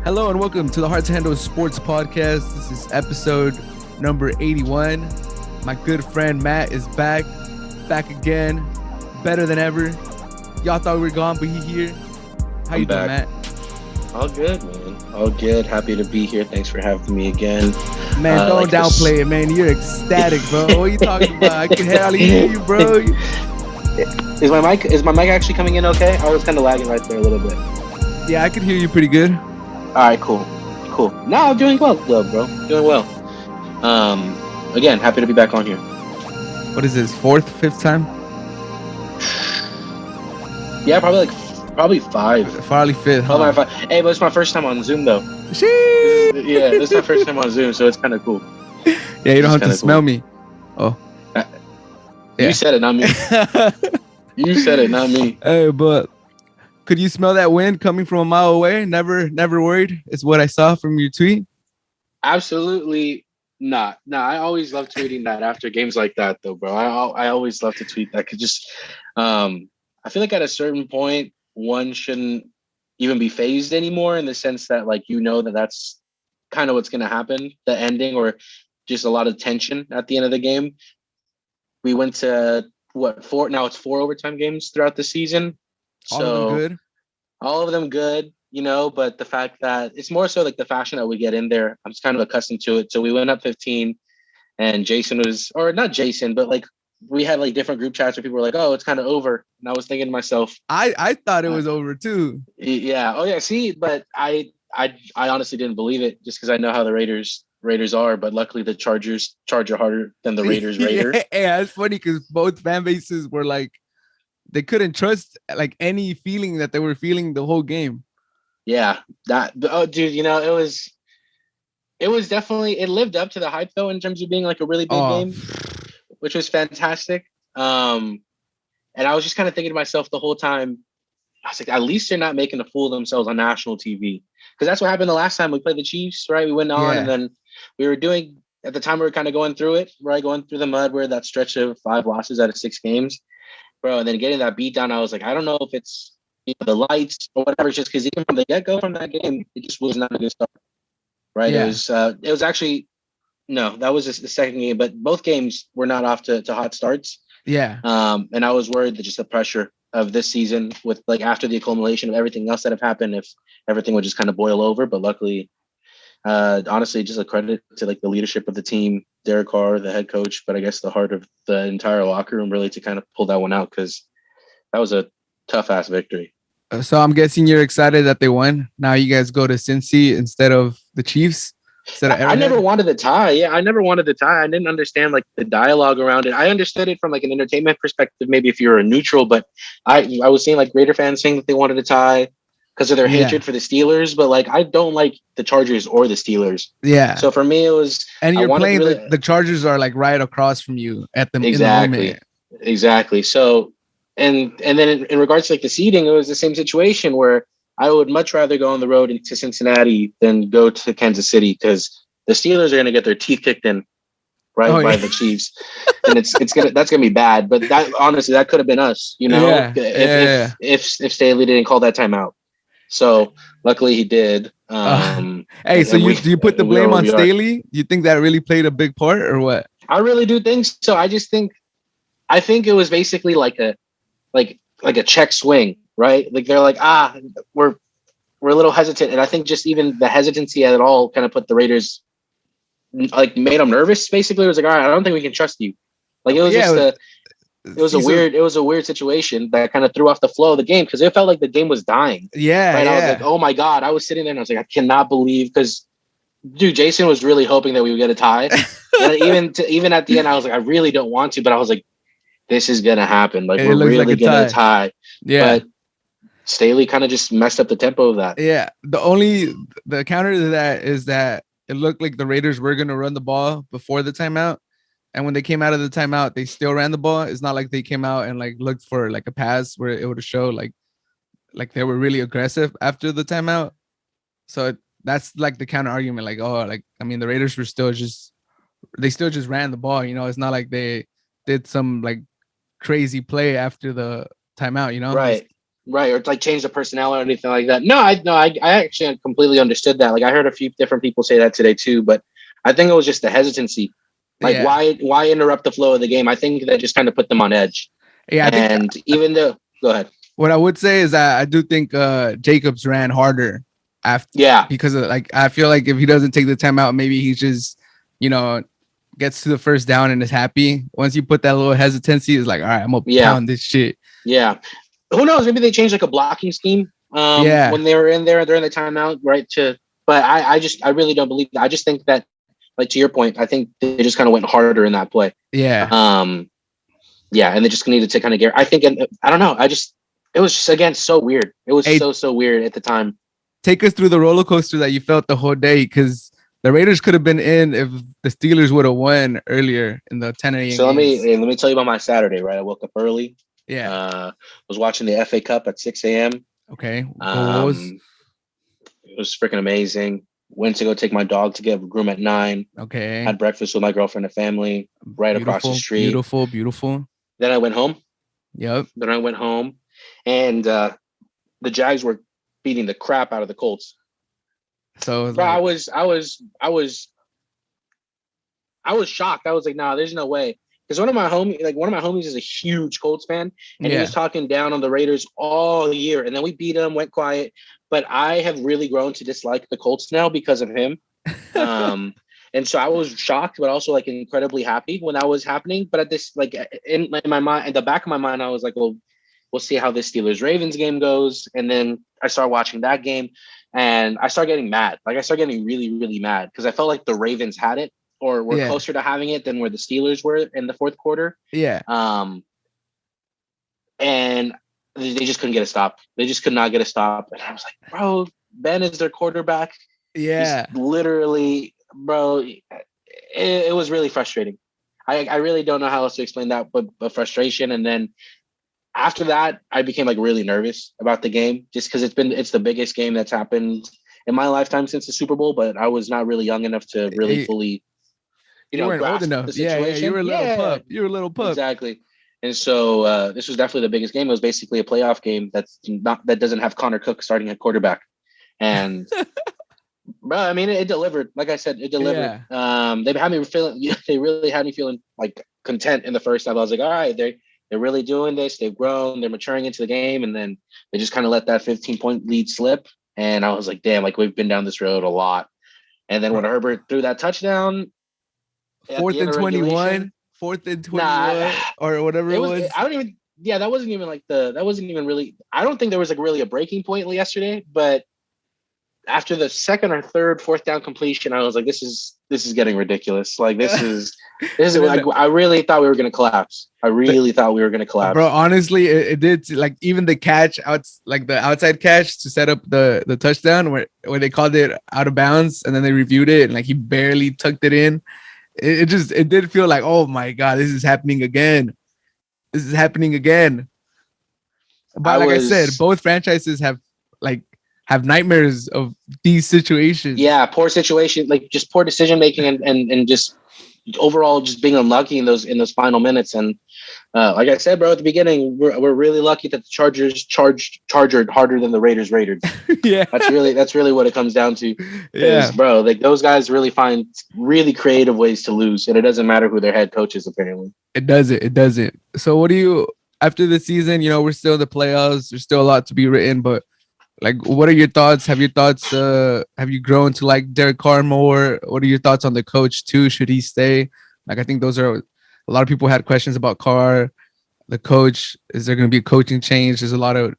Hello and welcome to the Hard to Handle Sports Podcast. This is episode number 81. My good friend Matt is back again, better than ever. Y'all thought we were gone, but he here. How you doing, Matt? All good, man. All good. Happy to be here. Thanks for having me again. Man, don't downplay it, man. You're ecstatic, bro. What are you talking about? I can hardly hear you, bro. Is my mic actually coming in okay? I was kind of lagging right there a little bit. Yeah, I could hear you pretty good. All right, cool. No, I'm doing well, bro. Doing well. Again, happy to be back on here. What is this, fifth time? Yeah, probably five. Probably fifth. Huh? Five. Hey, but it's my first time on Zoom, though. Sheesh. This is my first time on Zoom, so it's kind of cool. Yeah, you don't have to smell me. Oh. You said it, not me. You said it, not me. Hey, but could you smell that wind coming from a mile away? Never worried? It's what I saw from your tweet. Absolutely not. No, I always love tweeting that after games like that, though, bro. I always love to tweet that. Cause just, I feel like at a certain point, one shouldn't even be phased anymore in the sense that, like, that's kind of what's going to happen, the ending, or just a lot of tension at the end of the game. We went to four? Now it's 4 overtime games throughout the season. All of them good, but the fact that it's more so like the fashion that we get in there, I'm just kind of accustomed to it. So we went up 15 and Jason was, or not Jason, but like we had like different group chats where people were like, oh, it's kind of over. And I was thinking to myself, I thought it was over too. Yeah. Oh yeah. See, but I honestly didn't believe it just because I know how the Raiders are, but luckily the Chargers charge harder than the Raiders. Yeah, it's funny because both fan bases were like, they couldn't trust like any feeling that they were feeling the whole game. Yeah, dude, it was definitely, it lived up to the hype though in terms of being like a really big game, which was fantastic. And I was just kind of thinking to myself the whole time, I was like, at least they're not making a fool of themselves on national TV, because that's what happened the last time we played the Chiefs, right? We went on and then we were doing, at the time we were kind of going through it, right? Going through the mud where that stretch of 5 losses out of 6 games. Bro, and then getting that beat down, I was like, I don't know if it's the lights or whatever. It's just because even from the get-go from that game, it just was not a good start, right? Yeah. It was actually, no, that was just the second game, but both games were not off to hot starts. Yeah. And I was worried that just the pressure of this season with like after the accumulation of everything else that have happened, if everything would just kind of boil over. But luckily, honestly, just a credit to like the leadership of the team, Derek Carr, the head coach, but I guess the heart of the entire locker room really to kind of pull that one out, because that was a tough ass victory. So I'm guessing you're excited that they won. Now you guys go to Cincy instead of the Chiefs. I never wanted the tie. Yeah, I never wanted the tie. I didn't understand like the dialogue around it. I understood it from like an entertainment perspective, maybe if you're a neutral, but I was seeing like Raider fans saying that they wanted a tie because of their hatred for the Steelers, but like I don't like the Chargers or the Steelers. Yeah. So for me, it was. And you're playing the Chargers are like right across from you at the exactly, in the moment. Exactly. So and then in regards to like the seeding, it was the same situation where I would much rather go on the road into Cincinnati than go to Kansas City, because the Steelers are going to get their teeth kicked in by the Chiefs, and that's gonna be bad. But that honestly, that could have been us, if Staley didn't call that timeout. So luckily he did. Hey, so do you put the blame on Staley? Do you think that really played a big part, or what? I really do think so. I think it was basically like a check swing, right? Like they're like, we're a little hesitant, and I think just even the hesitancy at all kind of put the Raiders, like, made them nervous. Basically, it was like, all right, I don't think we can trust you. Like it was it was a weird situation that kind of threw off the flow of the game, because it felt like the game was dying. Yeah, right. Yeah. I was like, oh my god, I was sitting there and I was like, I cannot believe, because dude, Jason was really hoping that we would get a tie. And even at the end, I was like, I really don't want to, but I was like, this is gonna happen. Like we're really gonna tie. Yeah. But Staley kind of just messed up the tempo of that. Yeah. The counter to that is that it looked like the Raiders were gonna run the ball before the timeout. And when they came out of the timeout, they still ran the ball. It's not like they came out and like looked for like a pass where it would show like they were really aggressive after the timeout. So that's like the counter argument. Like, the Raiders were still just ran the ball. It's not like they did some like crazy play after the timeout. Right. Right, or like change the personnel or anything like that. I actually completely understood that. Like I heard a few different people say that today too, but I think it was just the hesitancy. Like Yeah. why interrupt the flow of the game? I think that just kind of put them on edge. Yeah, I think And even though, go ahead. what I would say is that I do think Jacobs ran harder after, Yeah, because of, like, I feel like if he doesn't take the timeout, maybe he's just, you know, gets to the first down and is happy. Once you put that little hesitancy, it's like, all right, I'm gonna yeah, pound this shit. yeah. Who knows? Maybe they changed like a blocking scheme Yeah, when they were in there during the timeout, right? But I really don't believe that. I just think that, like to your point, I think they just kind of went harder in that play. yeah. Um, yeah, and they just needed to kind of get. I think, and I don't know. It was just again so weird. It was Hey, so weird at the time. take us through the roller coaster that you felt the whole day, because the Raiders could have been in if the Steelers would have won earlier in the 10 a.m. So games. let me tell you about my Saturday. Right, I woke up early. Yeah. Was watching the FA Cup at 6 a.m. Okay. Go Wolves. It was freaking amazing. Went to go take my dog to get groom at 9. Okay. Had breakfast with my girlfriend and family right across the Beautiful, street. beautiful, beautiful. Then I went home. Yep. And the Jags were beating the crap out of the Colts. So it's Bro, like, I was shocked. I was like, nah, there's no way. Because one of my homies is a huge Colts fan, and he yeah. was talking down on the Raiders all year. And then we beat them, went quiet. But I have really grown to dislike the Colts now because of him. And so I was shocked, but also like incredibly happy when that was happening. But at this, like in my mind, in the back of my mind, I was like, well, we'll see how this Steelers Ravens game goes. And then I started watching that game, and I started getting mad. Like I started getting really, really mad because I felt like the Ravens had it or were Yeah. closer to having it than where the Steelers were in the fourth quarter. Yeah. And they just couldn't get a stop. They just could not get a stop. And I was like, bro, Ben is their quarterback. He's Yeah. literally, bro, it was really frustrating. I really don't know how else to explain that, but frustration. And then after that, I became like really nervous about the game just because it's the biggest game that's happened in my lifetime since the Super Bowl. But I was not really young enough to really fully, You weren't old grasp enough. the Yeah. Yeah. You situation. were a little Yeah, pup. You were a little pup. exactly. And so this was definitely the biggest game. It was basically a playoff game that doesn't have Connor Cook starting at quarterback. And bro, I mean, it delivered. Like I said, it delivered. Yeah. They had me feeling. They really had me feeling like content in the first half. I was like, all right, they're really doing this. They've grown. They're maturing into the game, and then they just kind of let that 15-point lead slip. And I was like, damn, like we've been down this road a lot. And then when Herbert threw that touchdown at the Fourth end and of 21, regulation, fourth and nah, 21, or whatever it was. I don't even. Yeah, that wasn't even really. I don't think there was like really a breaking point yesterday, but after the second or third fourth down completion, I was like, this is getting ridiculous. Like this is And then like I really thought we were gonna collapse. I really thought we were gonna bro, collapse. honestly, it did, like, even the catch out, like the outside catch to set up the touchdown where they called it out of bounds and then they reviewed it and like he barely tucked it in. It did feel like, oh my god, this is happening again. This is happening again. But like I said, both franchises like have nightmares of these situations. Poor situation, like just poor decision making and just overall just being unlucky in those final minutes. And like I said, bro, at the beginning, we're really lucky that the Chargers charged harder than the Raiders. Yeah. That's really what it comes down to. Yeah. Is, bro, like those guys really find really creative ways to lose, and it doesn't matter who their head coach is. Apparently, It doesn't. It doesn't. So what do you, after the season, we're still in the playoffs. There's still a lot to be written, but like, what are your thoughts? Have you grown to like Derek Carr more? What are your thoughts on the coach too? Should he stay? Like, I think those are a lot of people had questions about Carr, the coach. Is there going to be a coaching change? There's a lot of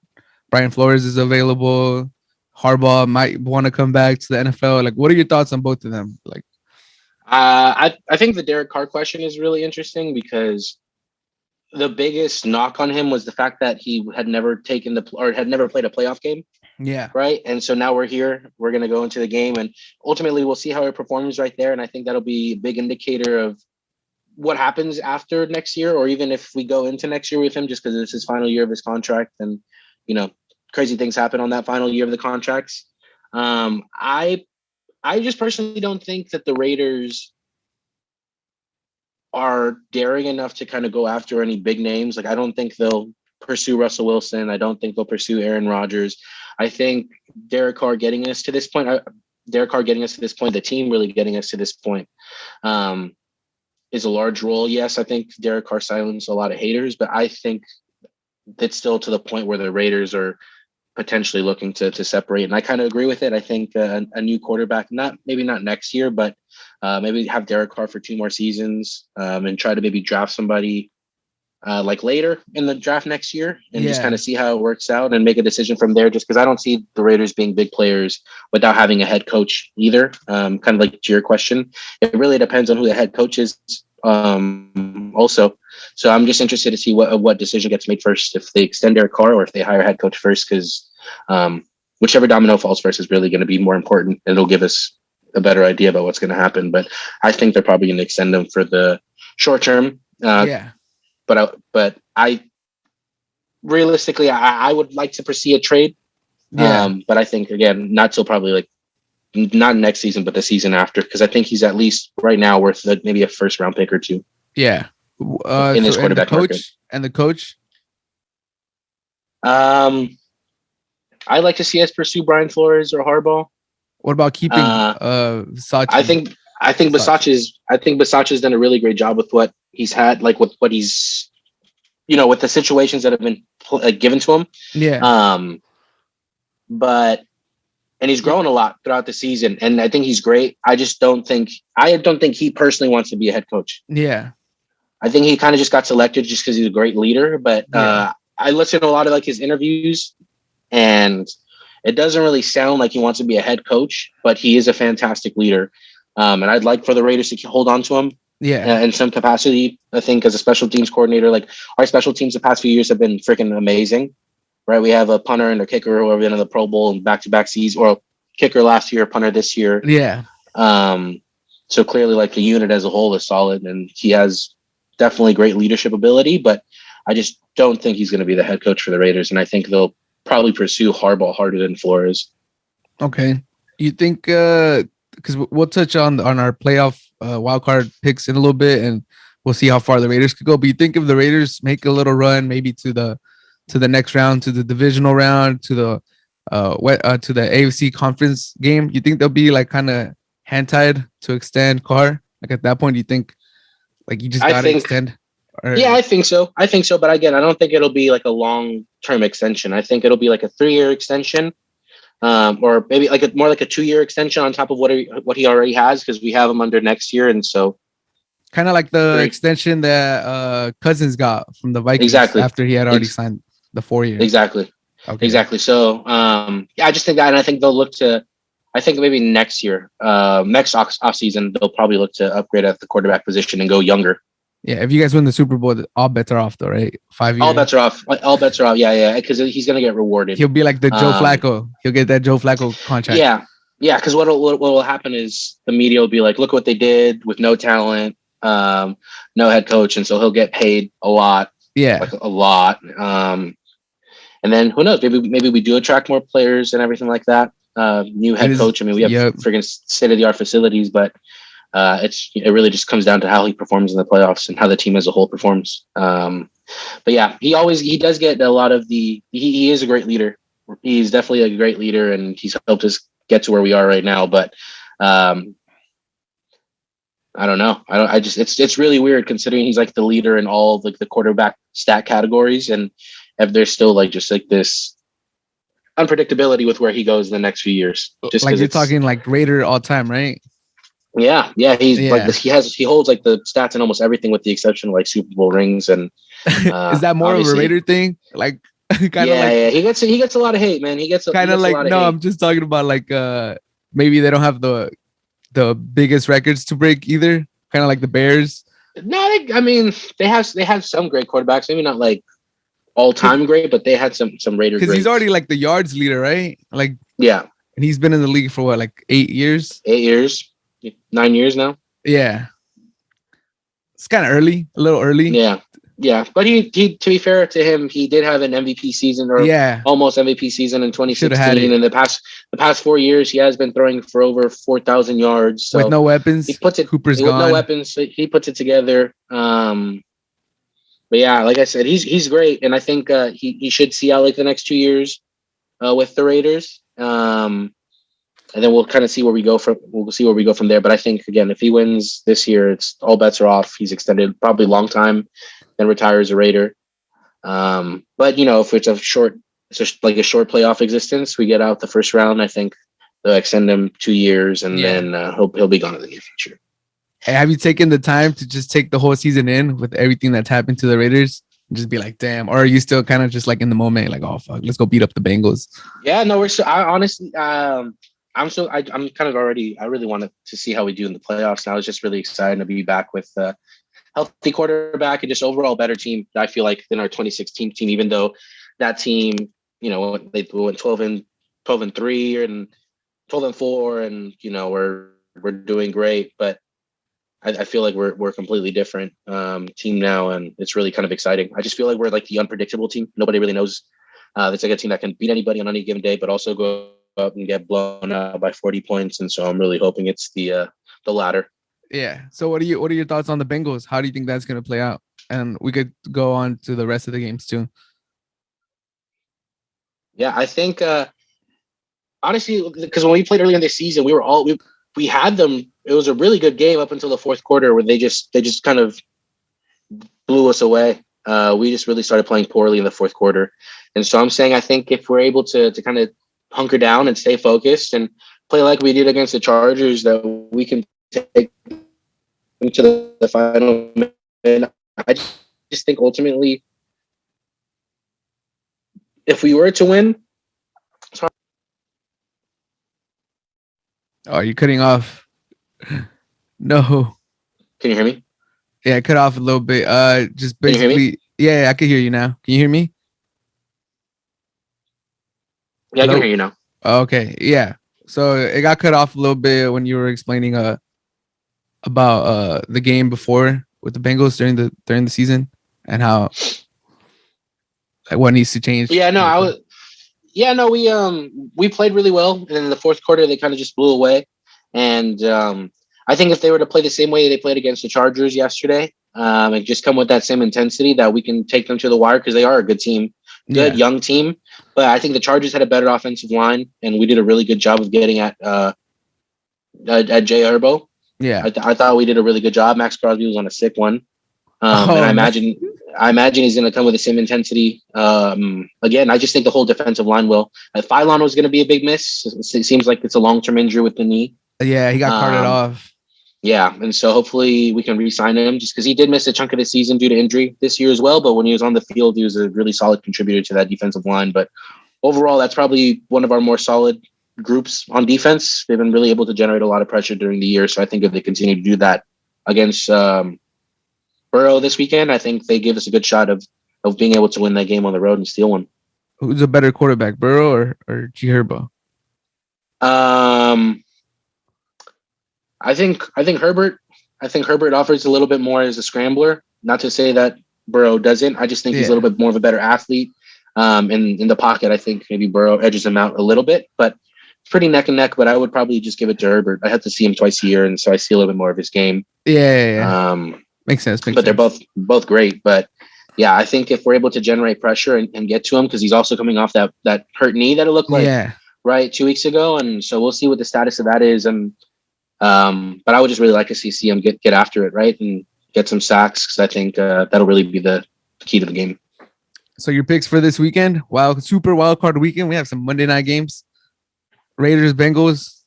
Brian Flores is available. Harbaugh might want to come back to the NFL. Like, what are your thoughts on both of them? Like, I think the Derek Carr question is really interesting because the biggest knock on him was the fact that he had never played a playoff game. yeah, Right. And so now we're here. We're going to go into the game and ultimately we'll see how he performs right there. And I think that'll be a big indicator of what happens after next year, or even if we go into next year with him, just because it's his final year of his contract and, crazy things happen on that final year of the contracts. I just personally don't think that the Raiders are daring enough to kind of go after any big names. Like, I don't think they'll pursue Russell Wilson. I don't think they'll pursue Aaron Rodgers. I think Derek Carr getting us to this point, the team really getting us to this point, is a large role. Yes, I think Derek Carr silenced a lot of haters, but I think it's still to the point where the Raiders are potentially looking to separate. And I kind of agree with it. I think a new quarterback, maybe not next year, but maybe have Derek Carr for 2 more seasons, and try to maybe draft somebody like later in the draft next year and just kind of see how it works out and make a decision from there. Just because I don't see the Raiders being big players without having a head coach either. Kind of like to your question, it really depends on who the head coach is. Also, so I'm just interested to see what decision gets made first, if they extend Derek Carr or if they hire a head coach first, because whichever domino falls first is really going to be more important. It'll give us a better idea about what's going to happen. But I think they're probably going to extend them for the short term. But I realistically, I would like to foresee a trade. But I think, again, not till probably like not next season, but the season after, because I think he's at least right now worth maybe a first round pick or 2. Yeah. In this quarterback market. And the coach? I'd like to see us pursue Brian Flores or Harbaugh. What about keeping Bisaccia? I think Bisaccia's done a really great job with what he's had, like with what he's, with the situations that have been given to him. Yeah. And he's grown a lot throughout the season, and I think he's great. I don't think he personally wants to be a head coach. Yeah. I think he kind of just got selected just because he's a great leader. But I listened to a lot of like his interviews, and it doesn't really sound like he wants to be a head coach, but he is a fantastic leader. And I'd like for the Raiders to hold on to him. Yeah. In some capacity. I think as a special teams coordinator, like our special teams the past few years have been freaking amazing. Right. We have a punter and a kicker who have been in the Pro Bowl and back-to-back seasons, or kicker last year, punter this year. Yeah. So clearly like the unit as a whole is solid, and he has definitely great leadership ability, but I just don't think he's going to be the head coach for the Raiders. And I think they'll probably pursue Harbaugh harder than Flores. Okay. You think, because we'll touch on our playoff wildcard picks in a little bit, and we'll see how far the Raiders could go. But you think if the Raiders make a little run, maybe to the next round, to the divisional round, to the AFC conference game, you think they'll be like kind of hand tied to extend Carr? Like at that point, do you think like you just got to extend? Yeah, I think so. But again, I don't think it'll be like a long-term extension. I think it'll be like a 3-year extension, or maybe like more like a 2-year extension on top of what he already has, because we have him under next year. And so kind of like the extension that Cousins got from the Vikings after he had already signed the 4 years. Exactly. Okay. Exactly. So I just think that, and I think they'll look to, I think maybe next year, next off season, they'll probably look to upgrade at the quarterback position and go younger. Yeah, if you guys win the Super Bowl, all bets are off, though, right? 5 years. All bets are off. Yeah, because he's gonna get rewarded. He'll be like the Joe Flacco. He'll get that Joe Flacco contract. Yeah, because what will happen is the media will be like, "Look what they did with no talent, no head coach," and so he'll get paid a lot. Yeah, like a lot. And then who knows? Maybe we do attract more players and everything like that. New head coach. I mean, we have freaking state-of-the-art facilities, but it really just comes down to how he performs in the playoffs and how the team as a whole performs. But yeah, he does get a lot of he is a great leader. He's definitely a great leader, and he's helped us get to where we are right now. But I don't know. It's really weird considering he's like the leader in all of like the quarterback stat categories, and if there's still like just like this unpredictability with where he goes in the next few years. Just like you're talking like Raider all time, right? Yeah, like he holds like the stats in almost everything with the exception of like Super Bowl rings. And is that more of a Raider thing? Like yeah, he gets a lot of hate, man. He gets kind of like I'm just talking about like maybe they don't have the biggest records to break either. Kind of like the Bears. No, I mean they have some great quarterbacks. Maybe not like all time great, but they had some Raider. Because he's already like the yards leader, right? Like yeah, and he's been in the league for what, like 8 years? 8 years. 9 years now. Yeah, it's kind of early, a little early. Yeah. But he to be fair to him, he did have an MVP season or almost MVP season in 2016. And the past 4 years, he has been throwing for over 4,000 yards. So with no weapons. He puts it. Cooper's with gone. no weapons. So he puts it together. But yeah, like I said, he's great, and I think he should see out like the next 2 years with the Raiders. And then we'll kind of see where we go from. We'll see where we go from there. But I think again, if he wins this year, it's all bets are off. He's extended probably long time, then retires a Raider. But if it's it's just like a short playoff existence, we get out the first round. I think they'll extend him 2 years, and then he'll be gone in the near future. Hey, have you taken the time to just take the whole season in with everything that's happened to the Raiders and just be like, damn? Or are you still kind of just like in the moment, like, oh fuck, let's go beat up the Bengals? Yeah, no, we're so. I honestly, I'm kind of already. I really wanted to see how we do in the playoffs. And I was just really excited to be back with a healthy quarterback and just overall better team. I feel like than our 2016 team, even though that team, they went 12-3 and 12-4, and we're doing great. But I feel like we're a completely different team now, and it's really kind of exciting. I just feel like we're like the unpredictable team. Nobody really knows. It's like a team that can beat anybody on any given day, but also go up and get blown out by 40 points. And so I'm really hoping it's the latter. Yeah. So what are your thoughts on the Bengals? How do you think that's going to play out? And we could go on to the rest of the games too. Yeah, I think honestly, because when we played earlier in the season, we had them. It was a really good game up until the fourth quarter where they just kind of blew us away. We just really started playing poorly in the fourth quarter. And so I'm saying I think if we're able to kind of hunker down and stay focused and play like we did against the Chargers, that we can take them to the final. And I just think ultimately, if we were to win, oh, you're cutting off. No. Can you hear me? Yeah, I cut off a little bit. Just Can you hear me? basically, yeah, I can hear you now. Can you hear me? Yeah, Hello? I can hear you now. Okay, yeah. So it got cut off a little bit when you were explaining about the game before with the Bengals during the season and how like what needs to change. Yeah, no, we played really well, and in the fourth quarter they kind of just blew away. And I think if they were to play the same way they played against the Chargers yesterday, and just come with that same intensity, that we can take them to the wire, because they are a good team, young team. But I think the Chargers had a better offensive line, and we did a really good job of getting at Jay Herbo. Yeah, I thought we did a really good job. Max Crosby was on a sick one, and I imagine he's going to come with the same intensity. Again, I just think the whole defensive line will. Phylon was going to be a big miss. It seems like it's a long-term injury with the knee. Yeah, he got carted off. Yeah, and so hopefully we can re-sign him, just because he did miss a chunk of the season due to injury this year as well. But when he was on the field, he was a really solid contributor to that defensive line. But overall, that's probably one of our more solid groups on defense. They've been really able to generate a lot of pressure during the year. So I think if they continue to do that against Burrow this weekend, I think they give us a good shot of being able to win that game on the road and steal one. Who's a better quarterback, Burrow or G Herbo? I think Herbert. I think Herbert offers a little bit more as a scrambler. Not to say that Burrow doesn't. I just think he's a little bit more of a better athlete. In the pocket, I think maybe Burrow edges him out a little bit, but it's pretty neck and neck. But I would probably just give it to Herbert. I have to see him twice a year, and so I see a little bit more of his game. Yeah. Makes sense. But they're both great. But yeah, I think if we're able to generate pressure and get to him, because he's also coming off that hurt knee that it looked like right 2 weeks ago, and so we'll see what the status of that is. And but I would just really like to see him get after it, right, and get some sacks, because I think that'll really be the key to the game. So your picks for this weekend? Super Wildcard weekend. We have some Monday night games. Raiders, Bengals.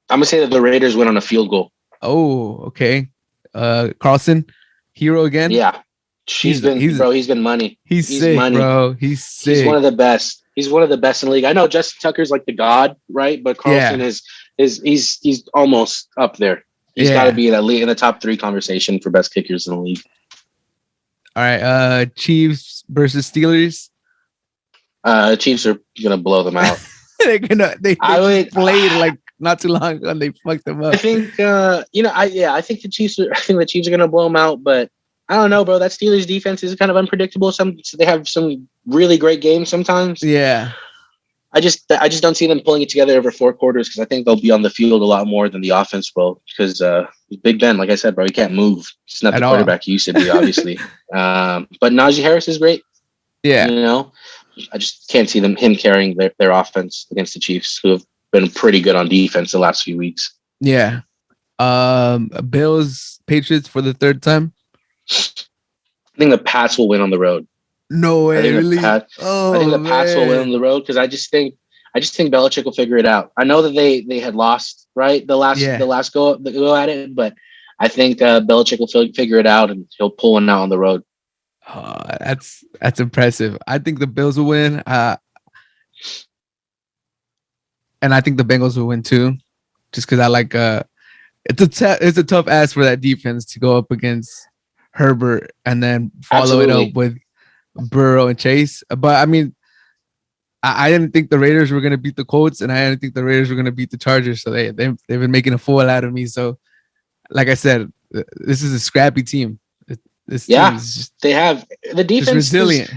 I'm gonna say that the Raiders win on a field goal. Oh, okay. Carlson, hero again. Yeah, he's been money. He's sick, money. Bro. He's sick. He's one of the best. He's one of the best in the league. I know Justin Tucker's like the god, right? But Carlson is he's almost up there. He's got to be in the top 3 conversation for best kickers in the league. All right, Chiefs versus Steelers. Chiefs are gonna blow them out. They played like not too long ago and they fucked them up. I think I think the Chiefs are gonna blow them out, but I don't know, bro. That Steelers defense is kind of unpredictable. They have some really great games sometimes. Yeah. I just don't see them pulling it together over 4 quarters because I think they'll be on the field a lot more than the offense will. Because Big Ben, like I said, bro, he can't move. He's not At the all. quarterback he used to be, obviously. But Najee Harris is great. Yeah. You know, I just can't see him carrying their offense against the Chiefs, who have been pretty good on defense the last few weeks. Yeah. Bills, Patriots for the third time. I think the Pats will win on the road. No way, really? I think the Pats will win on the road because I just think Belichick will figure it out. I know that they had lost, right, the last go at it, but I think Belichick will figure it out and he'll pull one out on the road. That's impressive. I think the Bills will win. And I think the Bengals will win too, just because I like it's a tough ask for that defense to go up against Herbert and then follow it up with Burrow and Chase. But I mean, I didn't think the Raiders were gonna beat the Colts, and I didn't think the Raiders were gonna beat the Chargers. So they've been making a fool out of me. So, like I said, this is a scrappy team. This team is just, they have the defense resilient.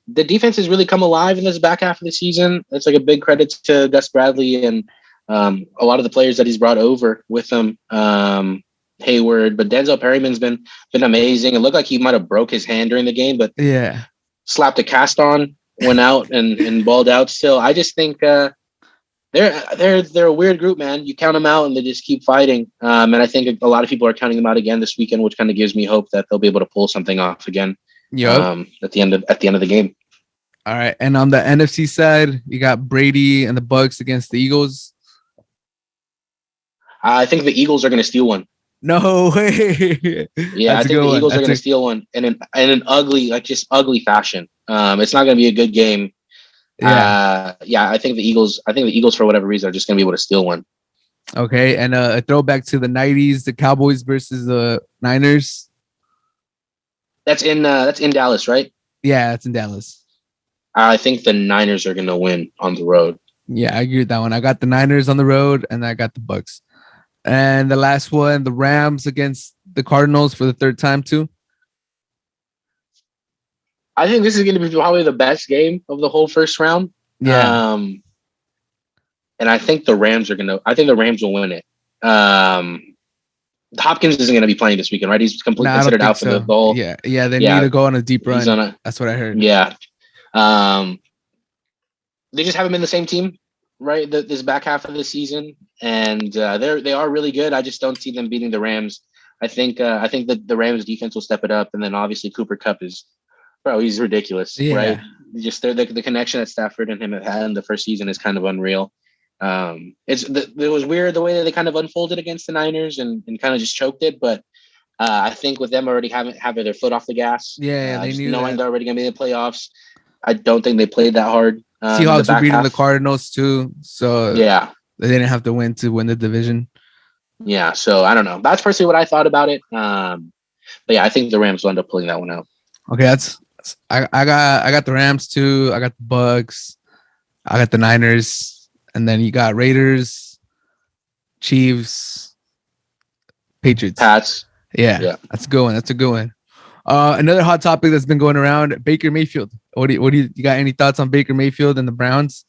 The defense has really come alive in this back half of the season. It's like a big credit to Gus Bradley and a lot of the players that he's brought over with him. Hayward, but Denzel Perryman's been amazing. It looked like he might have broke his hand during the game, but slapped a cast on, went out and balled out. Still, I just think they're a weird group, man. You count them out and they just keep fighting. And I think a lot of people are counting them out again this weekend, which kind of gives me hope that they'll be able to pull something off again. At the end of the game. All right, and on the NFC side, you got Brady and the Bucks against the Eagles. I think the Eagles are going to steal one. No way. Yeah, I think the Eagles are going to steal one in an ugly, ugly fashion. It's not going to be a good game. I think the Eagles for whatever reason are just going to be able to steal one. Okay, and a throwback to the 90s, the Cowboys versus the Niners. That's in Dallas, right? Yeah, it's in Dallas. I think the Niners are going to win on the road. Yeah, I agree with that one. I got the Niners on the road, and I got the Bucks. And the last one, the Rams against the Cardinals for the third time too. I think this is going to be probably the best game of the whole first round. Yeah. And I think the Rams will win it. Hopkins isn't going to be playing this weekend, right? He's completely considered out for the whole. Yeah. They need to go on a deep run. That's what I heard. Yeah. They just haven't been the same team, right? This back half of the season, and they are really good. I just don't see them beating the Rams. I think that the Rams defense will step it up, and then obviously Cooper Kupp he's ridiculous, right? Just the connection that Stafford and him have had in the first season is kind of unreal. It was weird the way that they kind of unfolded against the Niners and kind of just choked it, but I think with them already having their foot off the gas, they knew knowing they're already going to be in the playoffs. I don't think they played that hard. Seahawks were beating the Cardinals too, so they didn't have to win the division. Yeah, so I don't know. That's personally what I thought about it. But yeah, I think the Rams will end up pulling that one out. Okay, I got the Rams too. I got the Bucks. I got the Niners, and then you got Raiders, Chiefs, Patriots, Pats. Yeah, that's a good one. That's a good one. Another hot topic that's been going around: Baker Mayfield. What do you got? Any thoughts on Baker Mayfield and the Browns?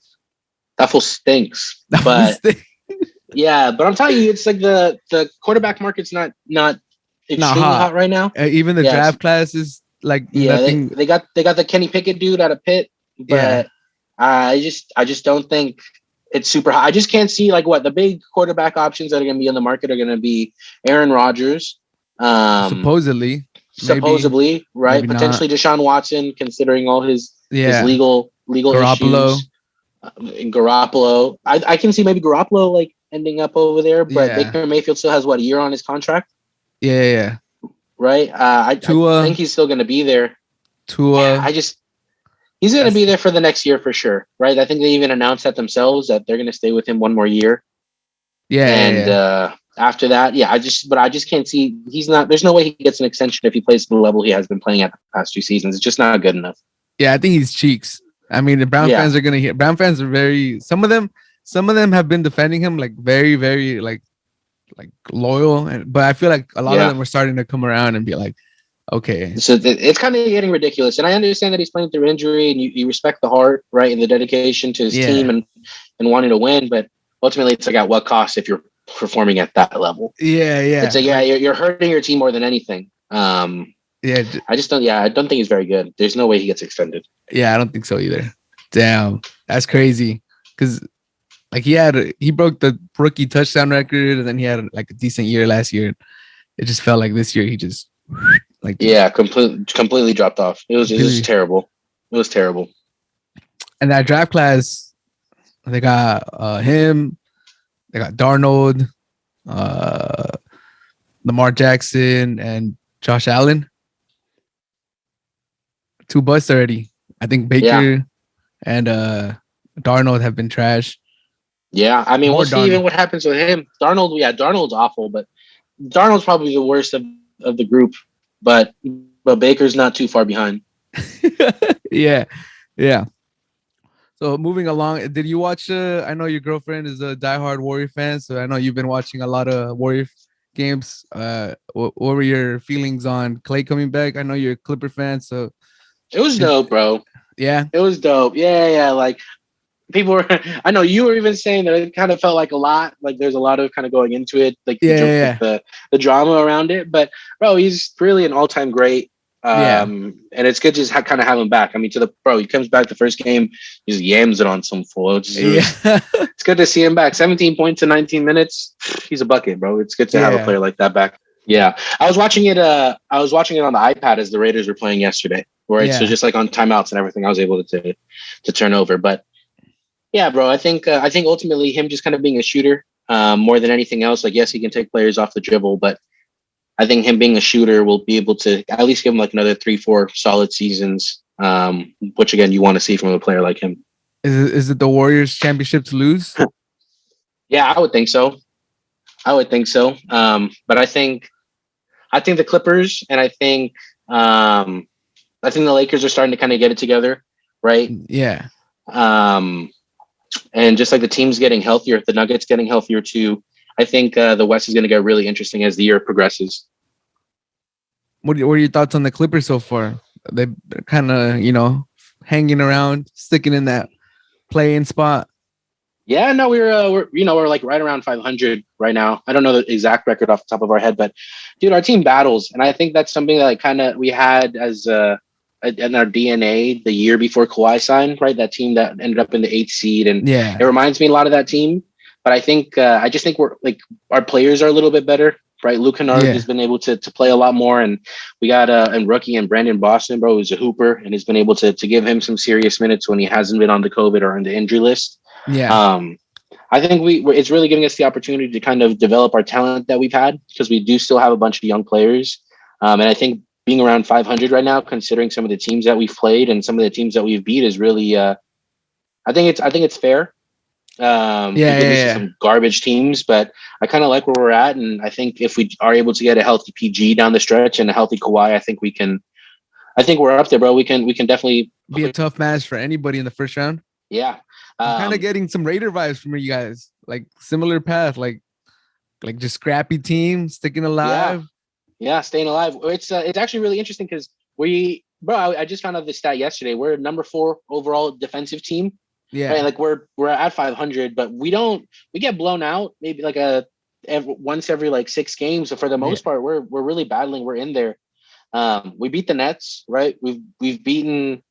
That fool stinks. Yeah, but I'm telling you, it's like the quarterback market's not extremely hot right now. Even the draft class is like nothing. They got the Kenny Pickett dude out of Pitt, but I just don't think it's super high. I just can't see the big quarterback options that are going to be on the market are going to be Aaron Rodgers, supposedly, right? Potentially not. Deshaun Watson, considering all his legal Garoppolo. issues. Garoppolo, I can see maybe Garoppolo ending up over there, but Baker Mayfield still has a year on his contract. Yeah. Right. I think he's still going to be there. Tua. He's going to be there for the next year for sure, right? I think they even announced that themselves that they're going to stay with him one more year. After that, I just can't see. He's not. There's no way he gets an extension if he plays the level he has been playing at the past 2 seasons. It's just not good enough. Yeah, I think he's cheeks. I mean, the Brown fans are going to hear. Brown fans are very. Some of them have been defending him very, very loyal, but I feel like a lot of them were starting to come around and be like, Okay. So it's kind of getting ridiculous. And I understand that he's playing through injury, and you respect the heart, right, and the dedication to his team Yeah. and wanting to win. But ultimately, it's like at what cost if you're performing at that level? Yeah. It's Yeah. like, yeah, you're hurting your team more than anything. Yeah. I just don't. Yeah, I don't think he's very good. There's no way he gets extended. Yeah. I don't think so either. Damn. That's crazy. Because like he broke the rookie touchdown record, and then he had like a decent year last year. It just felt like this year he just like Yeah, completely dropped off. It was completely. terrible. It was terrible. And that draft class, they got him, they got Darnold, uh, Lamar Jackson, and Josh Allen. Two busts already. I think Yeah, Baker and Darnold have been trash. yeah. I mean, we'll More see even Darnold. what happens with him. Darnold, yeah, Darnold's awful, but Darnold's probably the worst of the group. But Baker's not too far behind. Yeah, yeah. So moving along, did you watch? I know your girlfriend is a diehard Warrior fan, so I know you've been watching a lot of Warrior games. What were your feelings on Klay coming back? I know you're a Clipper fan, so It was did, dope, bro. yeah, It was dope. Yeah, yeah. Like people were. I know you were even saying that it kind of felt like a lot. Like there's a lot of kind of going into it, like yeah, like yeah, the drama around it. But bro, he's really an all time great. yeah, And it's good to just kind of have him back. I mean, he comes back the first game, he just yams it on some fool. yeah, It's good to see him back. 17 points in 19 minutes. He's a bucket, bro. It's good to have a yeah, player like that back. Yeah. I was watching it. I was watching it on the iPad as the Raiders were playing yesterday. Right. So yeah. just like on timeouts and everything, I was able to turn over. But yeah, bro, I think ultimately him just kind of being a shooter, more than anything else. Like, yes, he can take players off the dribble, but I think him being a shooter will be able to at least give him like another 3-4 solid seasons. Which again you want to see from a player like him. Is it the Warriors championship to lose? Yeah, I would think so. I would think so. But I think the Clippers and I think the Lakers are starting to kind of get it together, right? Yeah. Um, and just like the team's getting healthier, the Nuggets getting healthier too. I think the West is going to get really interesting as the year progresses. What are your thoughts on the Clippers so far? They're kind of hanging around, sticking in that playing spot. Yeah, no, we're like right around 500 right now. I don't know the exact record off the top of our head, but dude, our team battles, and I think that's something that like, kind of we had as in our DNA the year before Kawhi signed, right? That team that ended up in the 8th seed, and it Yeah. reminds me a lot of that team. But I just think we're like our players are a little bit better, right? Luke Kennard Yeah. has been able to play a lot more, and we got and rookie and Brandon Boston, bro, who's a hooper and has been able to give him some serious minutes when he hasn't been on the COVID or on the injury list. Yeah. Um, I think it's really giving us the opportunity to kind of develop our talent that we've had because we do still have a bunch of young players. And I think being around 500 right now, considering some of the teams that we've played and some of the teams that we've beat, is really. I think it's fair. Yeah. We've been Yeah. losing Yeah. some garbage teams, but I kind of like where we're at, and I think if we are able to get a healthy PG down the stretch and a healthy Kawhi, I think we can. I think we're up there, bro. We can definitely. Be a tough match for anybody in the first round. Yeah. I'm kind of getting some Raider vibes from you guys, like similar path, like just scrappy team sticking Yeah. alive. Yeah, staying alive. It's actually really interesting because I just found out this stat yesterday. We're number 4 overall defensive team, right? Yeah. Like we're at 500, but we get blown out maybe like once every like 6 games. So for the Yeah. most part, we're really battling. We're in there. We beat the Nets, right? We've beaten.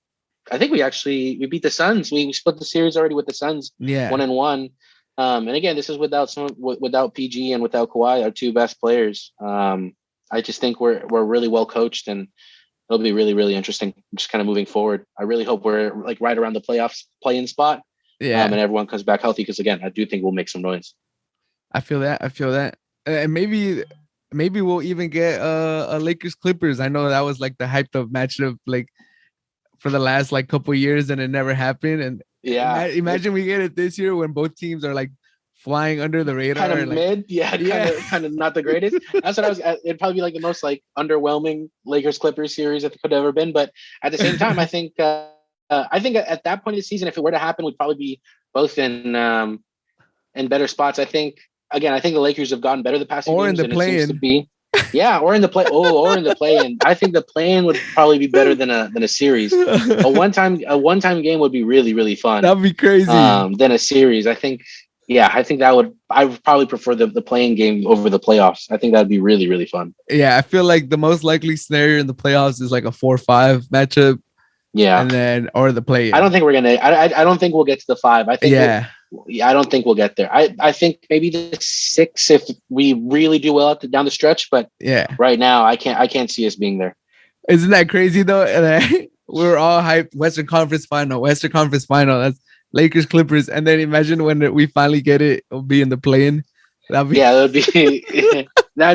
I think we beat the Suns. We split the series already with the Suns, Yeah. 1-1. And again, this is without PG and without Kawhi, our 2 best players. I just think we're really well coached, and it'll be really really interesting. Just kind of moving forward. I really hope we're like right around the playoffs play-in spot, and Yeah. everyone comes back healthy. Because again, I do think we'll make some noise. I feel that. I feel that. And maybe we'll even get a Lakers Clippers. I know that was like the hyped up matchup like for the last like couple years, and it never happened. And Yeah, imagine we get it this year when both teams are like flying under the kind radar of and like mid. Yeah, yeah. kind of not the greatest. That's what I was. It'd probably be like the most like underwhelming Lakers Clippers series that could have ever been. But at the same time, I think at that point of the season, if it were to happen, we'd probably be both in better spots. I think the Lakers have gotten better the past few Or in games, the and it seems to play-in. be. Yeah, or in the play. Oh, or in the play-in. I think the play-in would probably be better than a series. A one-time game would be really, really fun. That'd be crazy. Than a series. I think. Yeah, I think I would probably prefer the playing game over the playoffs. I think that'd be really, really fun. Yeah, I feel like the most likely scenario in the playoffs is like a 4-5 matchup. Yeah, and then or the play. I don't think we're gonna. I don't think we'll get to the 5. I think. Yeah. I don't think we'll get there. I think maybe the 6 if we really do well down the stretch. But yeah, right now I can't see us being there. Isn't that crazy though? We're all hyped. Western Conference Final. That's Lakers Clippers. And then imagine when we finally get it, it'll be in the play-in. That'd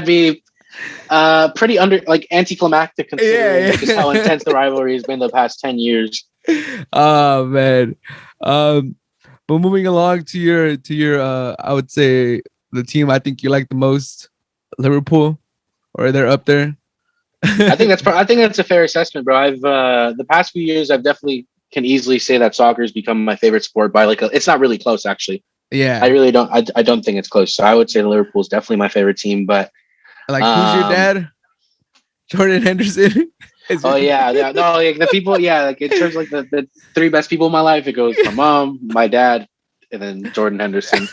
be pretty anticlimactic considering just how intense the rivalry has been the past 10 years. Oh man. But moving along to your I would say the team I think you like the most, Liverpool, or they're up there. I think that's a fair assessment, bro. I've the past few years I've definitely can easily say that soccer has become my favorite sport by it's not really close actually. Yeah. I really don't I don't think it's close. So I would say Liverpool is definitely my favorite team, but who's your dad? Jordan Henderson. Oh yeah. No, the people, in terms of the 3 best people in my life, it goes my mom, my dad, and then Jordan Henderson.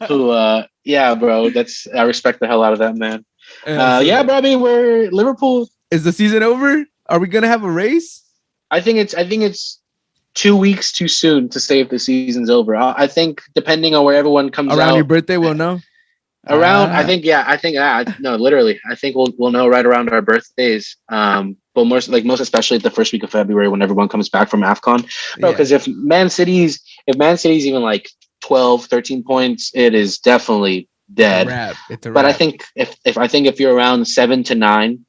Who bro, I respect the hell out of that man. Bro, I mean we're Liverpool. Is the season over? Are we gonna have a race? I think it's 2 weeks too soon to say if the season's over. I think depending on where everyone comes around out, your birthday, we'll know. No, literally. I think we'll know right around our birthdays. But most especially the first week of February when everyone comes back from AFCON. Because if Man City's even like 12, 13 points, it is definitely dead. It's a wrap. But I think if you're around 7 to 9,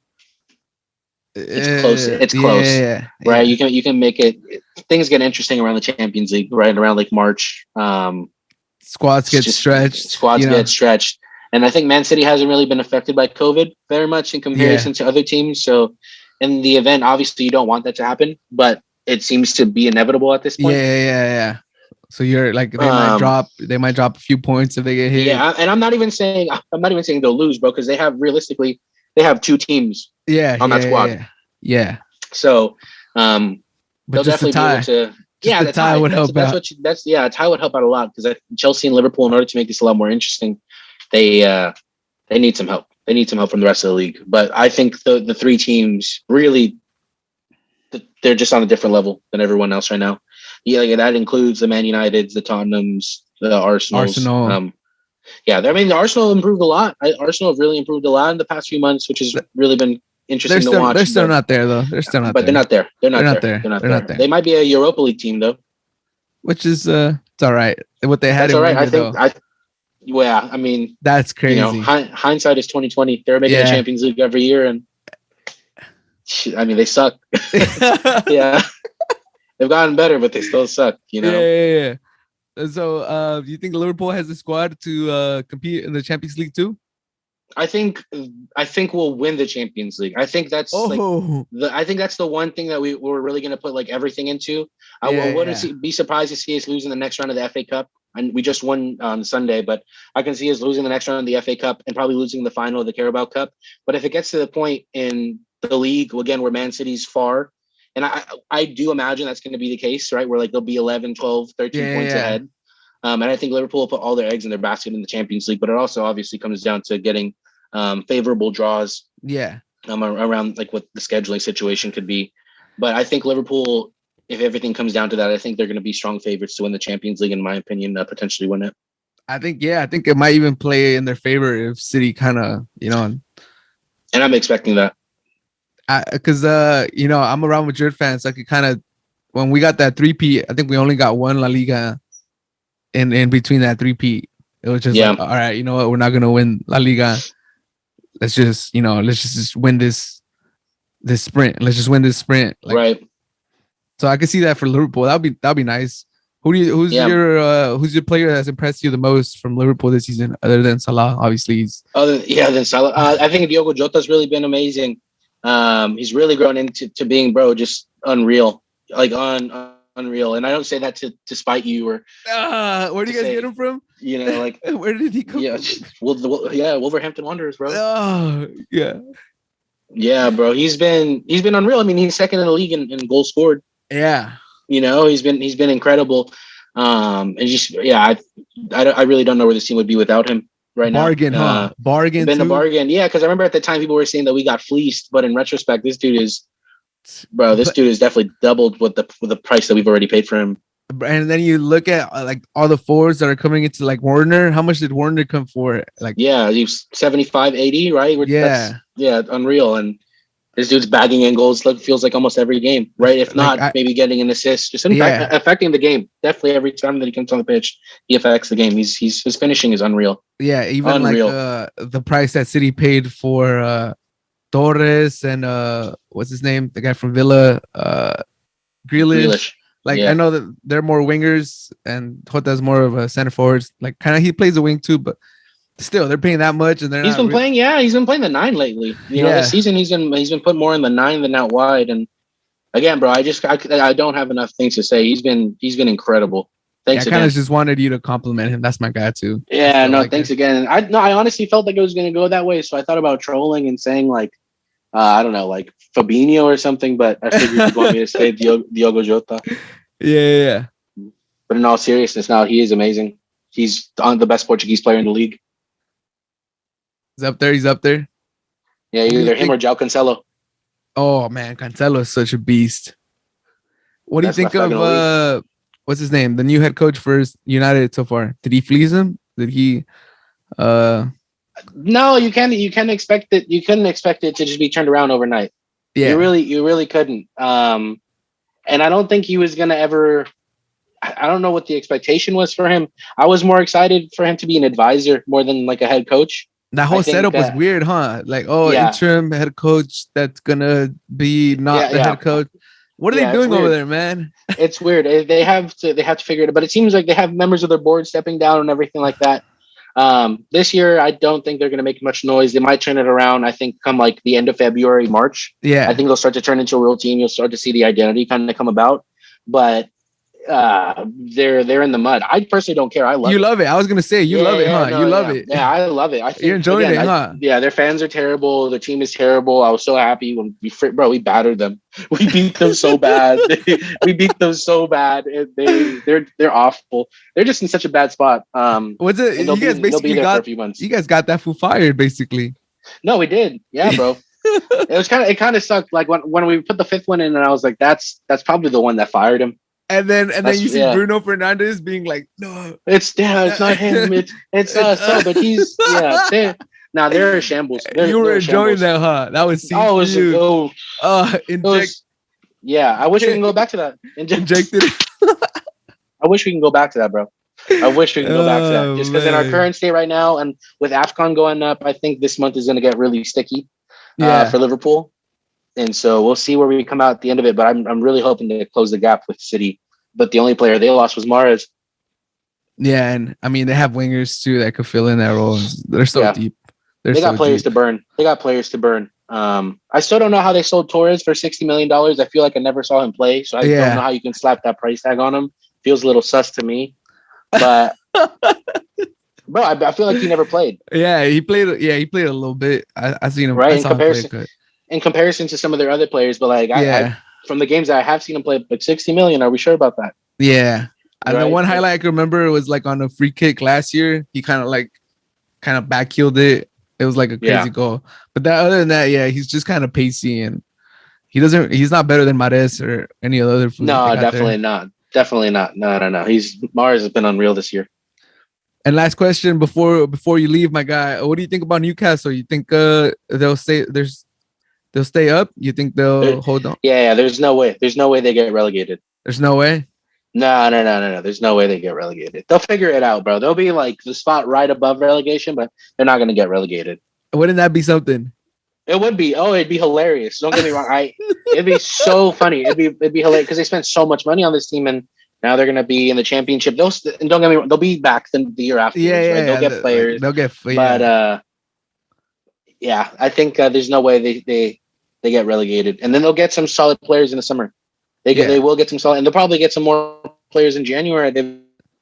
it's close. It's close. Right. You can make it. Things get interesting around the Champions League, right around like March. Squads get stretched. And I think Man City hasn't really been affected by COVID very much in comparison to other teams. So in the event, obviously you don't want that to happen, but it seems to be inevitable at this point. Yeah. So you're like they might drop a few points if they get hit. Yeah, and I'm not even saying they'll lose, bro, because they have 2 teams on that squad. Yeah. So but they'll definitely be able to. The tie would help out. A tie would help out a lot because Chelsea and Liverpool, in order to make this a lot more interesting, they need some help. They need some help from the rest of the league. But I think the 3 teams really, they're just on a different level than everyone else right now. Yeah, that includes the Man Uniteds, the Tottenhams, the Arsenals. Arsenal. The Arsenal improved a lot. Arsenal have really improved a lot in the past few months, which has really been interesting to watch. They're still not there though. They're not there. They're not there. They might be a Europa League team though. Which is it's all right. What they had. That's all right. I mean, that's crazy. Hindsight is 2020. They're making the Champions League every year, and I mean they suck. Yeah, they've gotten better, but they still suck. Yeah. So, do you think Liverpool has the squad to compete in the Champions League too? I think we'll win the Champions League. I think that's I think that's the one thing that we're really going to put everything into. I wouldn't be surprised to see us losing the next round of the FA Cup. And we just won on Sunday, but I can see us losing the next round of the FA Cup and probably losing the final of the Carabao Cup. But if it gets to the point in the league, again, where Man City's far, and I do imagine that's going to be the case, right? Where they'll be 11, 12, 13 points ahead. And I think Liverpool will put all their eggs in their basket in the Champions League, but it also obviously comes down to getting favorable draws. Around what the scheduling situation could be. But I think Liverpool, if everything comes down to that, I think they're going to be strong favorites to win the Champions League, in my opinion, potentially win it. I think it might even play in their favor if City kind of, And I'm expecting that. Because, I'm around Madrid fans. I could kind of, when we got that 3-peat, I think we only got one La Liga in between that 3-peat. It was just all right, you know what? We're not going to win La Liga. Let's just win this sprint. Let's just win this sprint. Right. So I can see that for Liverpool. That'll be nice. Who's your player that's impressed you the most from Liverpool this season, other than Salah? Obviously, than Salah. I think Diogo Jota's really been amazing. He's really grown into being, bro, just unreal, unreal. And I don't say that to spite you or. Where do you guys get him from? Like where did he come? Yeah, Wolverhampton Wanderers, bro. Oh, yeah. Yeah, bro. He's been unreal. I mean, he's second in the league in goals scored. Yeah. He's been incredible. And just I really don't know where this team would be without him right Bargain, now. huh? Bargain. Been too? a bargain. Yeah, because I remember at the time people were saying that we got fleeced, but in retrospect, this dude is definitely doubled with the price that we've already paid for him. And then you look at like all the forwards that are coming into like Warner. How much did Warner come for? Like, yeah, he's 75, 80, right? Yeah. That's unreal. And this dude's bagging in goals feels like almost every game, right? If not, maybe getting an assist, just affecting the game. Definitely every time that he comes on the pitch, he affects the game. His finishing is unreal. Yeah, even unreal. Like the price that City paid for Torres and what's his name? The guy from Villa, Grealish. Like I know that they're more wingers and Jota's more of a center forwards. Like kind of he plays a wing too, but still they're paying that much and he's been playing the 9 lately. This season he's been put more in the 9 than out wide. And again, bro, I don't have enough things to say. He's been incredible. Thanks. I kind of just wanted you to compliment him. That's my guy too. Yeah, no, thanks again. I honestly felt like it was gonna go that way, so I thought about trolling and saying like I don't know, like Fabinho or something, but I figured you'd want me to say Diogo Jota. Yeah. But in all seriousness, now he is amazing. He's the best Portuguese player in the league. He's up there. Yeah, either him or João Cancelo. Oh man, Cancelo is such a beast. What do you think of what's his name? The new head coach for United so far. Did he fleece him? Did he No, you can't expect it. You couldn't expect it to just be turned around overnight. Yeah. You really couldn't. And I don't think he was gonna ever. I don't know what the expectation was for him. I was more excited for him to be an advisor more than like a head coach. That whole setup was weird, huh? Like, interim head coach that's gonna be not the head coach. What are they doing over there, man? It's weird. They have to figure it out. But it seems like they have members of their board stepping down and everything like that. This year, I don't think they're going to make much noise. They might turn it around. I think come like the end of February, March. Yeah, I think they'll start to turn into a real team. You'll start to see the identity kind of come about. But they're in the mud. I personally don't care. I love love it. I was gonna say love it, huh? You love it. Yeah, I love it. I think you're enjoying it, huh? Their fans are terrible. Their team is terrible. I was so happy when we battered them. We beat them so bad. We beat them so bad. They're awful. They're just in such a bad spot. What's it? You guys basically got for a few months. You guys got that fool fired, basically. No, we did. Yeah, bro. It kind of sucked. Like when we put the 5th one in, and I was like, that's probably the one that fired him. And then you see Bruno Fernandes being like, no, it's not him. It's us. No, but he's they're a shambles. You were enjoying that, huh? That was I wish we can go back to that. Injected. I wish we can go back to that, bro. I wish we can go back to that. Just because in our current state right now, and with AFCON going up, I think this month is going to get really sticky for Liverpool. And so we'll see where we come out at the end of it. But I'm really hoping to close the gap with City. But the only player they lost was Mahrez. Yeah, and I mean they have wingers too that could fill in that role. They're so deep. They got players to burn. I still don't know how they sold Torres for $60 million. I feel like I never saw him play, so I don't know how you can slap that price tag on him. Feels a little sus to me. But bro, I feel like he never played. Yeah, he played. Yeah, he played a little bit. I seen him. Right, in comparison to some of their other players, but like I from the games that I have seen him play, like 60 million. Are we sure about that? Yeah. And the one highlight I can remember was like on a free kick last year. He kind of back-heeled it. It was like a crazy goal. But other than that, he's just kind of pacey and he's not better than Mahrez or any other. No, definitely not. Definitely not. No. Mahrez has been unreal this year. And last question before you leave, my guy, what do you think about Newcastle? You think they'll stay up? You think they'll hold on? Yeah. There's no way. There's no way they get relegated. There's no way? No. There's no way they get relegated. They'll figure it out, bro. They'll be like the spot right above relegation, but they're not going to get relegated. Wouldn't that be something? It would be. Oh, it'd be hilarious. Don't get me wrong. It'd be so funny. It'd be hilarious because they spent so much money on this team, and now they're going to be in the championship. And don't get me wrong, they'll be back the year after. Right? They'll get players. But I think there's no way they get relegated, and then they'll get some solid players in the summer. They will get some solid, and they'll probably get some more players in January.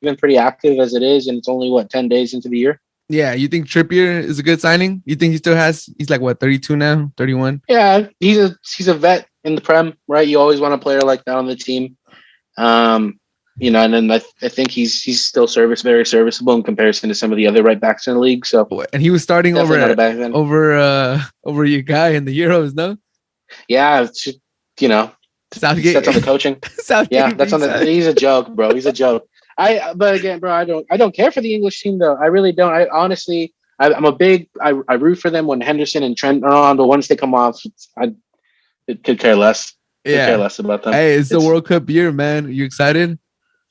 been pretty active as it is, and it's only 10 days into the year. Yeah, you think Trippier is a good signing? You think he still has? He's like what, 32 now, 31? Yeah, he's a vet in the Prem, right? You always want a player like that on the team. And then I think he's still very serviceable in comparison to some of the other right backs in the league. So, and he was starting over your guy in the Euros, no? Yeah, Southgate. That's on the coaching. Southgate, yeah, that's on the. He's a joke, bro. He's a joke. But again, bro, I don't care for the English team though. I really don't. I honestly, I'm a big. I root for them when Henderson and Trent are on, but once they come off, I could care less. Could care less about them. Hey, it's the World Cup year, man. You excited?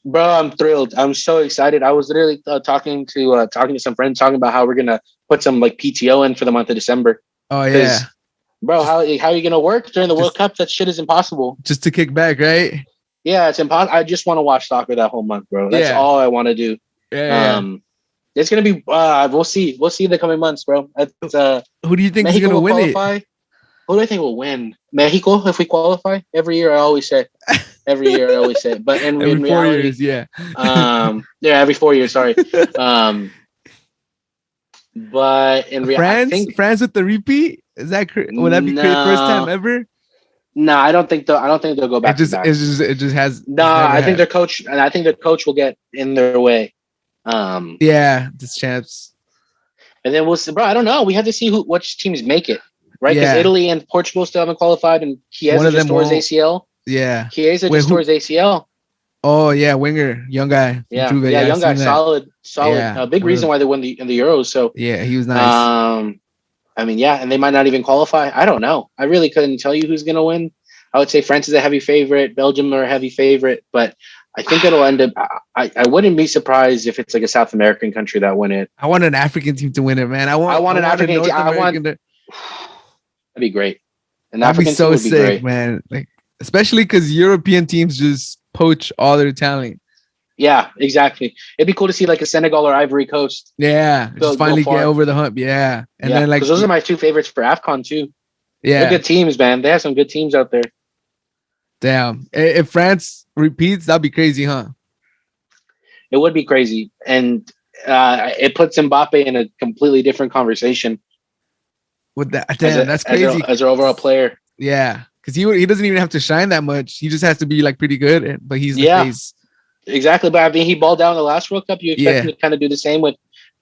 Bro, I'm thrilled. I'm so excited. I was literally talking to some friends, talking about how we're gonna put some like PTO in for the month of December. Oh yeah, bro. How are you gonna work during the World Cup? That shit is impossible. Just to kick back, right? Yeah, it's impossible. I just want to watch soccer that whole month, bro. That's all I want to do. Yeah. It's gonna be. We'll see. We'll see the coming months, bro. Who do you think is gonna win qualify. it? Who do I think will win? Mexico, if we qualify. Every year, I always say. But every 4 years, yeah. Every 4 years. Sorry. But in reality, France with the repeat, is that would that be first time ever? No, I don't think they'll go back. It just has. No, I think their coach will get in their way. This chance. And then we'll see, bro. I don't know. We have to see which teams make it, right? Because Italy and Portugal still haven't qualified, and Chiesa just tore his ACL. Yeah, Chiesa just tore his ACL. Oh yeah, winger, young guy. Yeah, young guy, solid. Yeah. A big reason why they won the Euros. So yeah, he was nice. And they might not even qualify. I don't know. I really couldn't tell you who's gonna win. I would say France is a heavy favorite. Belgium are a heavy favorite, but I think it'll end up. I wouldn't be surprised if it's like a South American country that win it. I want an African team to win it, man. I want an African team. That'd be great. That'd be so sick, great. Man. Like, especially because European teams just poach all their talent. Yeah, exactly. It'd be cool to see like a Senegal or Ivory Coast. Yeah, just finally get over the hump. Yeah, and then like those are my two favorites for AFCON too. Yeah, they're good teams, man. They have some good teams out there. Damn, if France repeats, that'd be crazy, huh? It would be crazy, and it puts Mbappe in a completely different conversation. With that, that's crazy as our overall player. Yeah, because he doesn't even have to shine that much. He just has to be like pretty good, but he's the face. Exactly, but I mean, he balled out in the last World Cup. You expect him to kind of do the same with.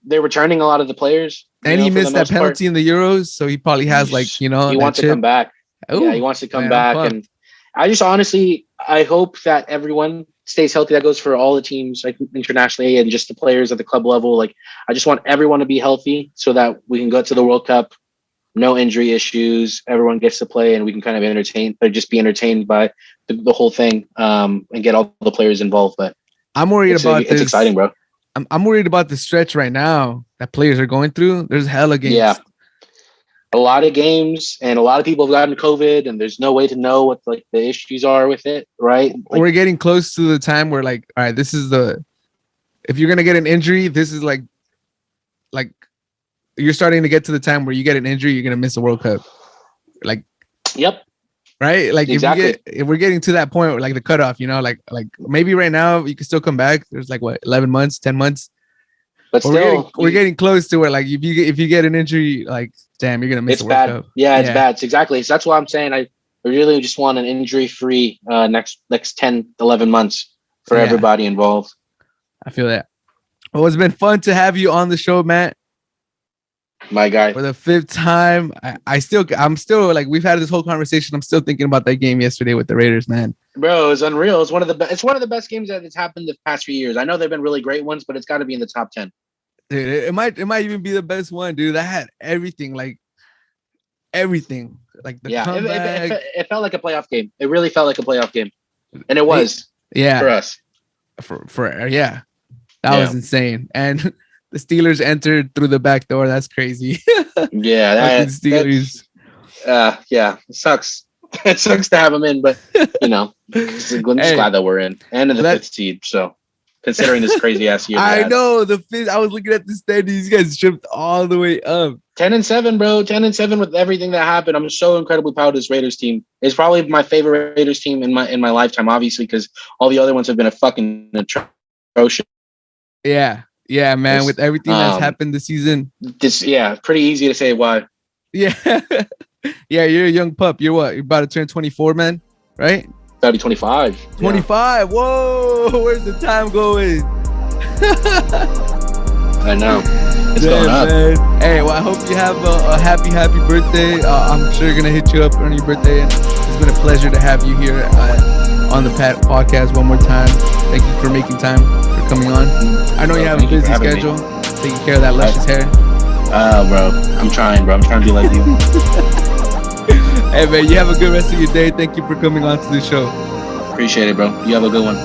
They're returning a lot of the players, and he missed that penalty in the Euros, so he probably has he wants to come back. Ooh, he wants to come back, and I just honestly, I hope that everyone stays healthy. That goes for all the teams, like internationally, and just the players at the club level. Like, I just want everyone to be healthy so that we can go to the World Cup, no injury issues. Everyone gets to play, and we can kind of be entertained by the whole thing, and get all the players involved. But I'm worried about this. It's exciting, bro. I'm worried about the stretch right now that players are going through. There's hella games. Yeah. A lot of games, and a lot of people have gotten COVID, and there's no way to know what like the issues are with it, right? Like, we're getting close to the time where like, all right, this is if you're gonna get an injury, this is like you're starting to get to the time where you get an injury, you're gonna miss the World Cup. Like, yep. Right? Like exactly. If we're getting to that point where like the cutoff, like maybe right now you can still come back. There's like 11 months, 10 months. But still, we're getting close to where like if you get an injury, like damn, you're gonna miss the World Cup. Yeah, it's bad. It's exactly. So that's why I'm saying I really just want an injury-free next 10, 11 months for everybody involved. I feel that. Well, it's been fun to have you on the show, Matt. My guy. For the 5th time. I'm still like, we've had this whole conversation. I'm still thinking about that game yesterday with the Raiders, man. Bro, it's unreal. It's one of the best games that has happened the past few years. I know they've been really great ones, but it's got to be in the top 10. Dude, it might even be the best one, dude. That had everything, like the comeback. It felt like a playoff game. It really felt like a playoff game, and it was. For us. That was insane. And the Steelers entered through the back door. That's crazy. Steelers. It sucks. It sucks to have them in, but I'm just glad that we're in and in the 5th seed. So, considering this crazy ass year, I know the 5th. I was looking at the standings. These guys tripped all the way up. 10-7, bro. 10-7 with everything that happened. I'm so incredibly proud of this Raiders team. It's probably my favorite Raiders team in my lifetime, obviously, because all the other ones have been a fucking atrocious. Yeah, man. With everything that's happened this season, pretty easy to say why. Yeah, yeah. You're a young pup. You're what? You're about to turn 24, man. Right? 25. 25. Yeah. Whoa! Where's the time going? I know. It's going up. Man. Hey, well, I hope you have a happy birthday. I'm sure you're gonna hit you up on your birthday, and it's been a pleasure to have you here on the podcast one more time. Thank you for making time for coming on. I know you have a busy schedule, taking care of that luscious hair. Bro, I'm trying to be like you. Hey, man, you have a good rest of your day. Thank you for coming on to the show. Appreciate it, bro. You have a good one.